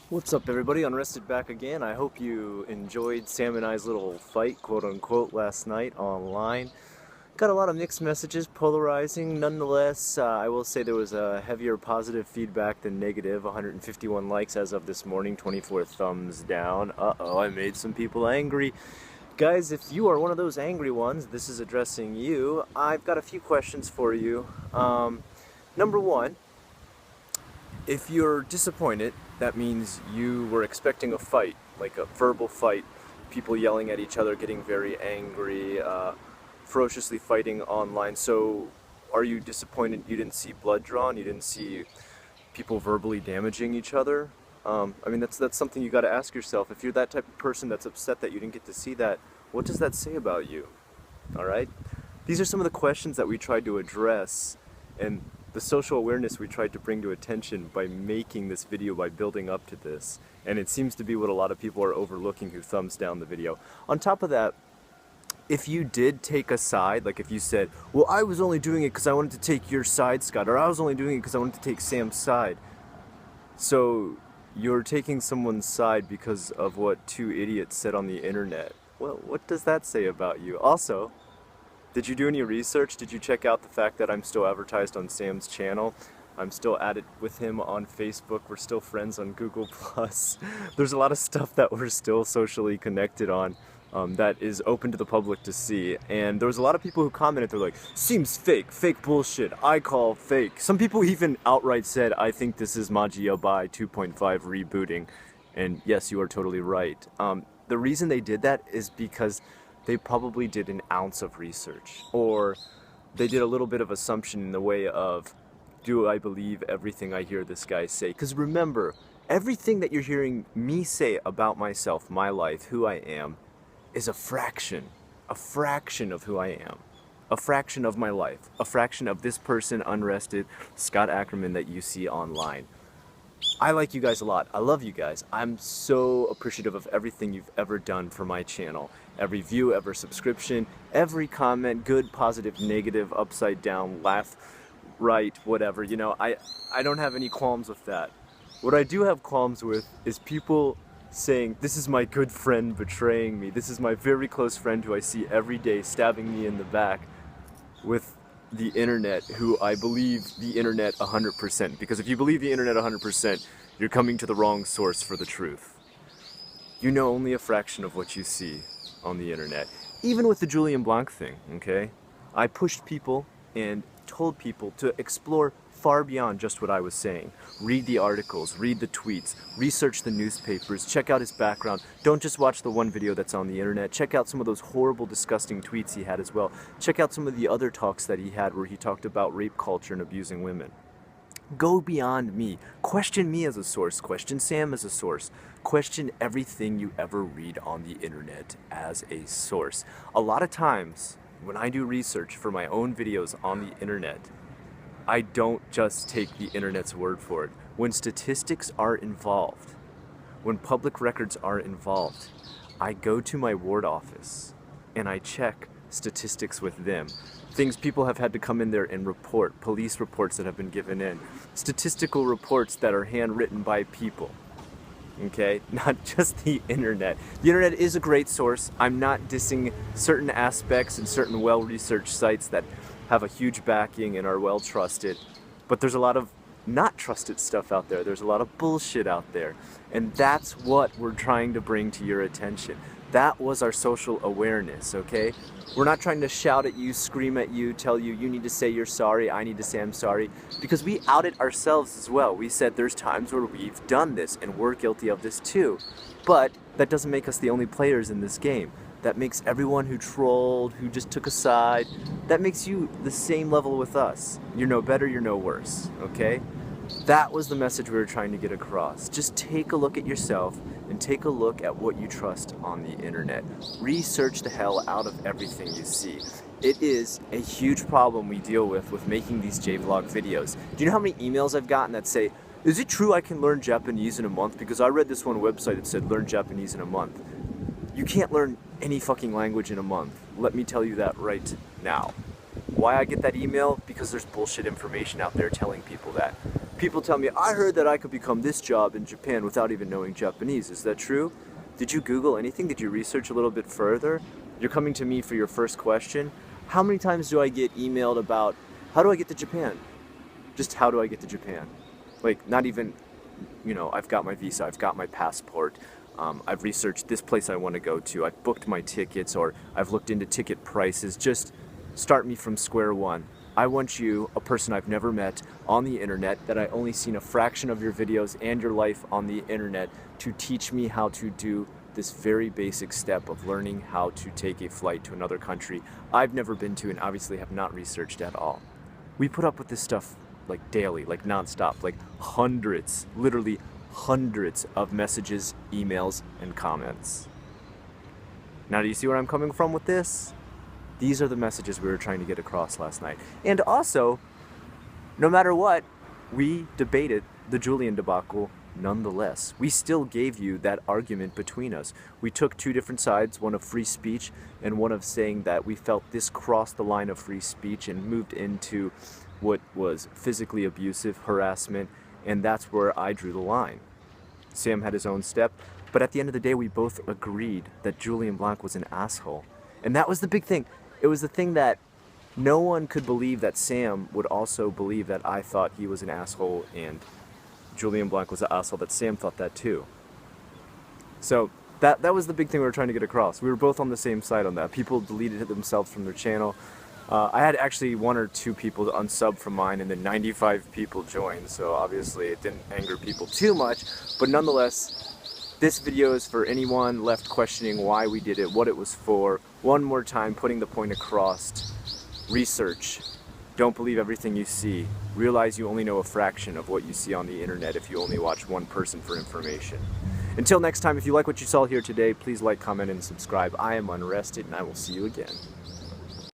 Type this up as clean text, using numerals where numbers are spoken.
What's up, everybody? Unrested back again. I hope you enjoyed Sam and I's little fight, quote unquote, last night online. Got a lot of mixed messages, polarizing. Nonetheless, I will say there was a heavier positive feedback than negative. 151 likes as of this morning, 24 thumbs down. Uh-oh, I made some people angry. Guys, if you are one of those angry ones, this is addressing you. I've got a few questions for you. Number one, if you're disappointed, that means you were expecting a fight, like a verbal fight, people yelling at each other, getting very angry, ferociously fighting online. So are you disappointed you didn't see blood drawn, you didn't see people verbally damaging each other? I mean, that's something you got to ask yourself. If you're that type of person that's upset that you didn't get to see that, what does that say about you? All right? These are some of the questions that we tried to address, and the social awareness we tried to bring to attention by making this video, by building up to this. And it seems to be what a lot of people are overlooking who thumbs down the video. On top of that, if you did take a side, like if you said, well, I was only doing it because I wanted to take your side, Scott, or I was only doing it because I wanted to take Sam's side. So you're taking someone's side because of what two idiots said on the internet. Well, what does that say about you? Also, did you do any research? Did you check out the fact that I'm still advertised on Sam's channel? I'm still at it with him on Facebook. We're still friends on Google+. There's a lot of stuff that we're still socially connected on that is open to the public to see. And there was a lot of people who commented, they're like, seems fake, fake bullshit, I call fake. Some people even outright said, I think this is Magia by 2.5 rebooting. And yes, you are totally right. The reason they did that is because they probably did an ounce of research, or they did a little bit of assumption in the way of, do I believe everything I hear this guy say? Because remember, everything that you're hearing me say about myself, my life, who I am, is a fraction of who I am, a fraction of my life, a fraction of this person, Unrested, Scott Ackerman, that you see online. I like you guys a lot. I love you guys. I'm so appreciative of everything you've ever done for my channel. Every view, every subscription, every comment, good, positive, negative, upside down, laugh, right, whatever. You know, I don't have any qualms with that. What I do have qualms with is people saying, this is my good friend betraying me. This is my very close friend who I see every day stabbing me in the back with the internet, who I believe the internet 100%, because if you believe the internet 100%, you're coming to the wrong source for the truth. You know only a fraction of what you see on the internet. Even with the Julian Blanc thing, okay? I pushed people and told people to explore far beyond just what I was saying. Read the articles, read the tweets, research the newspapers, check out his background. Don't just watch the one video that's on the internet. Check out some of those horrible, disgusting tweets he had as well. Check out some of the other talks that he had where he talked about rape culture and abusing women. Go beyond me. Question me as a source. Question Sam as a source. Question everything you ever read on the internet as a source. A lot of times, when I do research for my own videos on the internet, I don't just take the internet's word for it. When statistics are involved, when public records are involved, I go to my ward office and I check statistics with them. Things people have had to come in there and report, police reports that have been given in, statistical reports that are handwritten by people. Okay, not just the internet. The internet is a great source. I'm not dissing certain aspects and certain well-researched sites that have a huge backing and are well trusted, but there's a lot of not trusted stuff out there. There's a lot of bullshit out there, and that's what we're trying to bring to your attention. That was our social awareness, okay? We're not trying to shout at you, scream at you, tell you, you need to say you're sorry, I need to say I'm sorry, because we outed ourselves as well. We said there's times where we've done this, and we're guilty of this too. But that doesn't make us the only players in this game. That makes everyone who trolled, who just took a side, that makes you the same level with us. You're no better, you're no worse, okay? That was the message we were trying to get across. Just take a look at yourself and take a look at what you trust on the internet. Research the hell out of everything you see. It is a huge problem we deal with making these J-Vlog videos. Do you know how many emails I've gotten that say, is it true I can learn Japanese in a month? Because I read this one website that said learn Japanese in a month. You can't learn any fucking language in a month. Let me tell you that right now. Why I get that email? Because there's bullshit information out there telling people that. People tell me, I heard that I could become this job in Japan without even knowing Japanese. Is that true? Did you Google anything? Did you research a little bit further? You're coming to me for your first question. How many times do I get emailed about, how do I get to Japan? Just how do I get to Japan? Like, not even, I've got my visa, I've got my passport, I've researched this place I want to go to, I've booked my tickets, or I've looked into ticket prices. Just start me from square one. I want you, a person I've never met on the internet, that I only seen a fraction of your videos and your life on the internet, to teach me how to do this very basic step of learning how to take a flight to another country I've never been to and obviously have not researched at all. We put up with this stuff like daily, like nonstop, like hundreds, literally hundreds of messages, emails, and comments. Now, do you see where I'm coming from with this? These are the messages we were trying to get across last night. And also, no matter what, we debated the Julian debacle nonetheless. We still gave you that argument between us. We took two different sides, one of free speech and one of saying that we felt this crossed the line of free speech and moved into what was physically abusive, harassment, and that's where I drew the line. Sam had his own step, but at the end of the day, we both agreed that Julian Blanc was an asshole. And that was the big thing. It was the thing that no one could believe that Sam would also believe that I thought he was an asshole and Julian Blanc was an asshole, that Sam thought that too. So that was the big thing we were trying to get across. We were both on the same side on that. People deleted themselves from their channel. I had actually 1 or 2 people unsub from mine, and then 95 people joined, so obviously it didn't anger people too much. But nonetheless, this video is for anyone left questioning why we did it, what it was for. One more time, putting the point across. Research. Don't believe everything you see. Realize you only know a fraction of what you see on the internet if you only watch one person for information. Until next time, if you like what you saw here today, please like, comment, and subscribe. I am Unrested, and I will see you again.